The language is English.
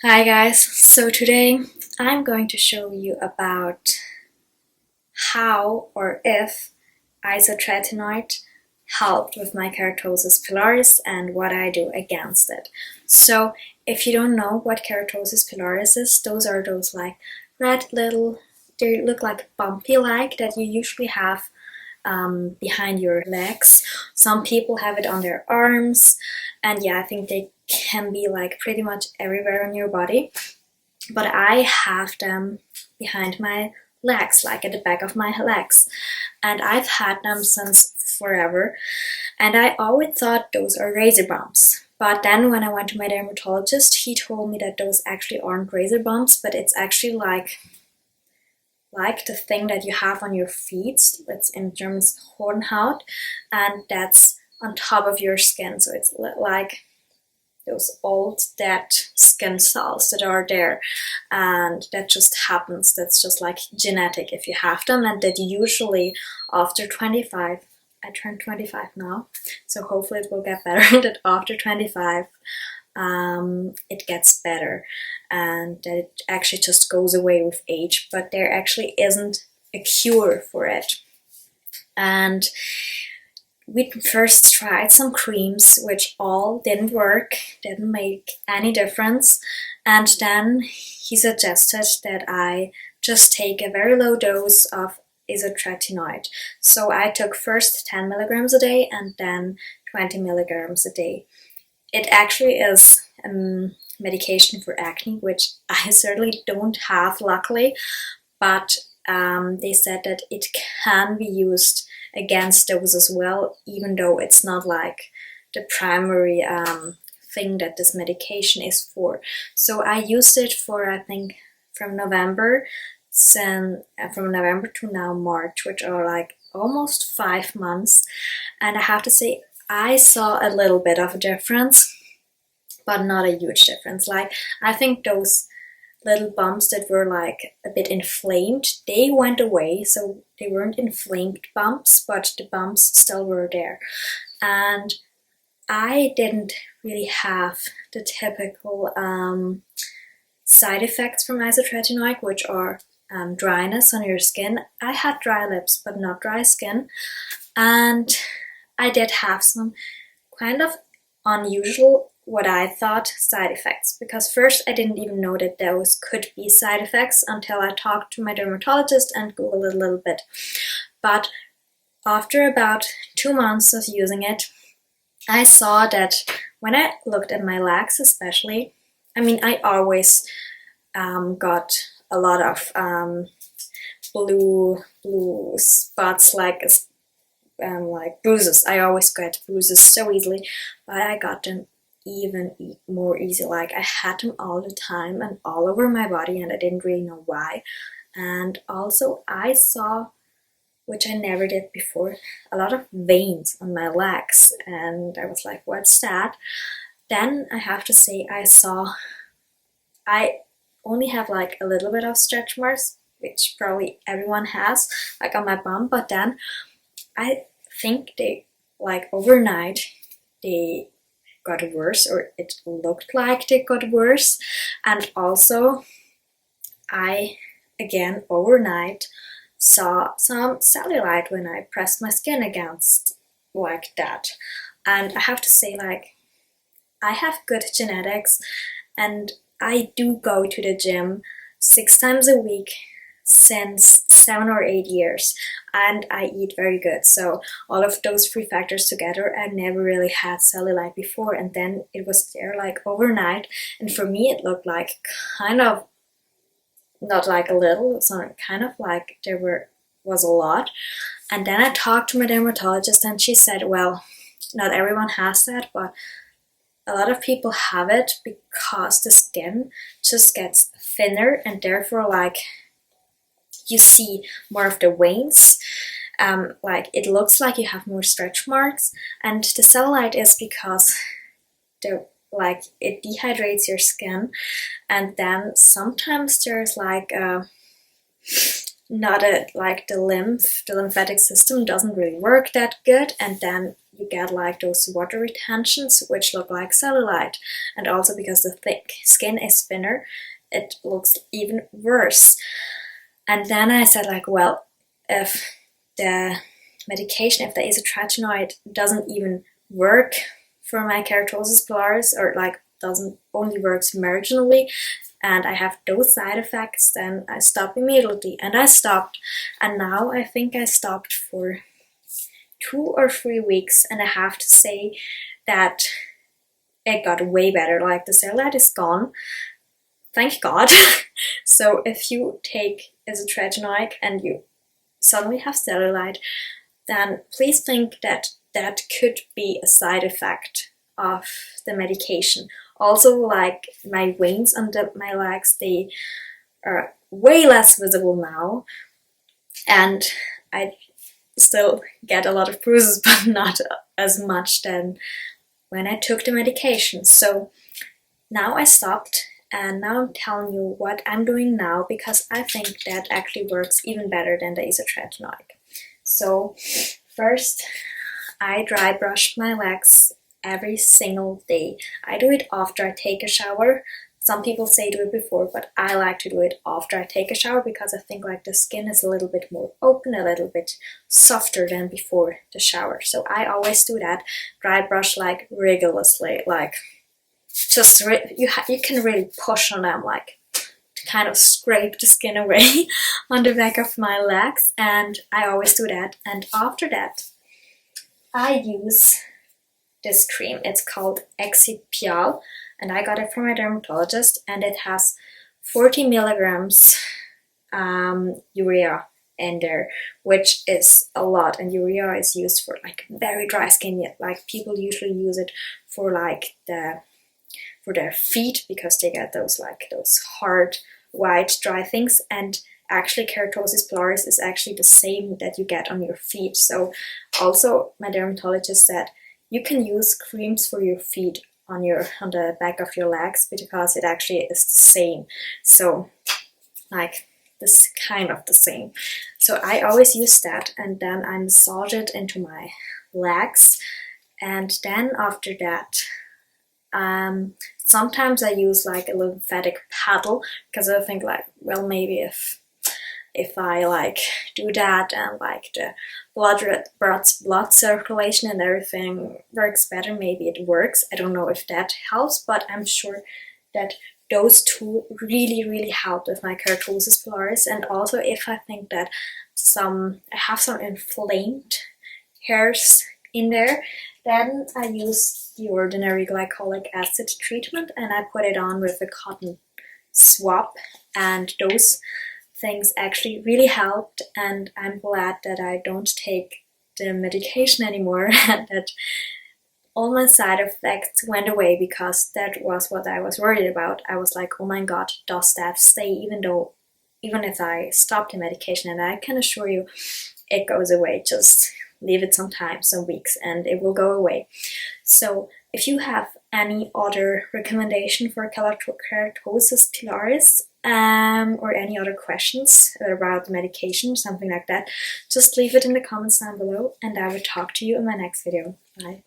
Hi guys, so today I'm going to show you about how or if isotretinoin helped with my keratosis pilaris and what I do against it. So if you don't know what keratosis pilaris is, those are those like red little, they look like bumpy like that you usually have behind your legs. Some people have it on their arms, and yeah, I think they can be like pretty much everywhere on your body. But I have them behind my legs, like at the back of my legs, and I've had them since forever. And I always thought those are razor bumps. But then when I went to my dermatologist, he told me that those actually aren't razor bumps, but it's actually like the thing that you have on your feet. It's in German Hornhaut, and that's on top of your skin. So it's like those old dead skin cells that are there, and that just happens. That's just like genetic if you have them, and that usually after 25, I turned 25 now, so hopefully it will get better, that after 25 it gets better and that it actually just goes away with age, but there actually isn't a cure for it. And we first tried some creams which all didn't work, didn't make any difference, and then he suggested that I just take a very low dose of isotretinoin. So I took first 10 milligrams a day and then 20 milligrams a day. It actually is medication for acne, which I certainly don't have, luckily, but they said that it can be used against those as well, even though it's not like the primary thing that this medication is for. So I used it for, I think, from November to now March, which are like almost 5 months, and I have to say I saw a little bit of a difference, but not a huge difference. Like, I think those little bumps that were like a bit inflamed, they went away, so they weren't inflamed bumps, but the bumps still were there. And I didn't really have the typical side effects from isotretinoin, which are dryness on your skin. I had dry lips, but not dry skin, and I did have some kind of unusual, what I thought, side effects, because first I didn't even know that those could be side effects until I talked to my dermatologist and Googled a little bit. But after about 2 months of using it, I saw that when I looked at my legs especially, I mean, I always got a lot of blue spots, like bruises. I always get bruises so easily, but I got them even more easy. Like, I had them all the time and all over my body, and I didn't really know why. And also I saw, which I never did before, a lot of veins on my legs, and I was like, what's that? Then I have to say I only have like a little bit of stretch marks, which probably everyone has, like on my bum, but then I think they, like, overnight they got worse, or it looked like they got worse. And also I, again, overnight saw some cellulite when I pressed my skin against like that. And I have to say, like, I have good genetics, and I do go to the gym 6 times a week since 7 or 8 years, and I eat very good. So all of those 3 factors together, I never really had cellulite before, and then it was there like overnight, and for me it looked like kind of, not like a little, so kind of like there was a lot. And then I talked to my dermatologist, and she said, well, not everyone has that, but a lot of people have it because the skin just gets thinner, and therefore, like, you see more of the veins. Like, it looks like you have more stretch marks, and the cellulite is because it dehydrates your skin, and then sometimes there's like not a, like, the lymphatic system doesn't really work that good, and then you get like those water retentions which look like cellulite, and also because the thick skin is thinner, it looks even worse. And then I said like, well, if the medication, if the isotretinoin doesn't even work for my keratosis pilaris, or like doesn't only works marginally, and I have those side effects, then I stop immediately. And I stopped, and now I think I stopped for 2 or 3 weeks, and I have to say that it got way better. Like the cellulite is gone, thank God. So if you take isotretinoin and you suddenly have cellulite, then please think that that could be a side effect of the medication. Also, like my veins under my legs, they are way less visible now, and I still get a lot of bruises, but not as much than when I took the medication. So now I stopped, and now I'm telling you what I'm doing now, because I think that actually works even better than the isotretinoin. So first, I dry brush my legs every single day. I do it after I take a shower. Some people say do it before, but I like to do it after I take a shower, because I think like the skin is a little bit more open, a little bit softer than before the shower. So I always do that. Dry brush like rigorously, like just you can really push on them, like to kind of scrape the skin away on the back of my legs, and I always do that. And after that, I use this cream. It's called Excipial, and I got it from my dermatologist, and it has 40 milligrams urea in there, which is a lot. And urea is used for like very dry skin. Like people usually use it for like for their feet, because they get those hard white dry things. And actually Keratosis Pilars is actually the same that you get on your feet. So also my dermatologist said you can use creams for your feet on the back of your legs, because it actually is the same. So like this kind of the same. So I always use that, and then I massage it into my legs. And then after that, sometimes I use like a lymphatic paddle, because I think like, well, maybe if I like do that and like the blood circulation and everything works better, maybe it works. I don't know if that helps, but I'm sure that those two really help with my keratosis pilaris. And also if I think that I have some inflamed hairs in there, then I use the ordinary glycolic acid treatment, and I put it on with a cotton swab, and those things actually really helped. And I'm glad that I don't take the medication anymore and that all my side effects went away, because that was what I was worried about. I was like, oh my god, does that stay even if I stop the medication? And I can assure you it goes away. Just leave it some time, some weeks, and it will go away. So if you have any other recommendation for Keratosis Pilars, or any other questions about the medication, something like that, just leave it in the comments down below, and I will talk to you in my next video. Bye.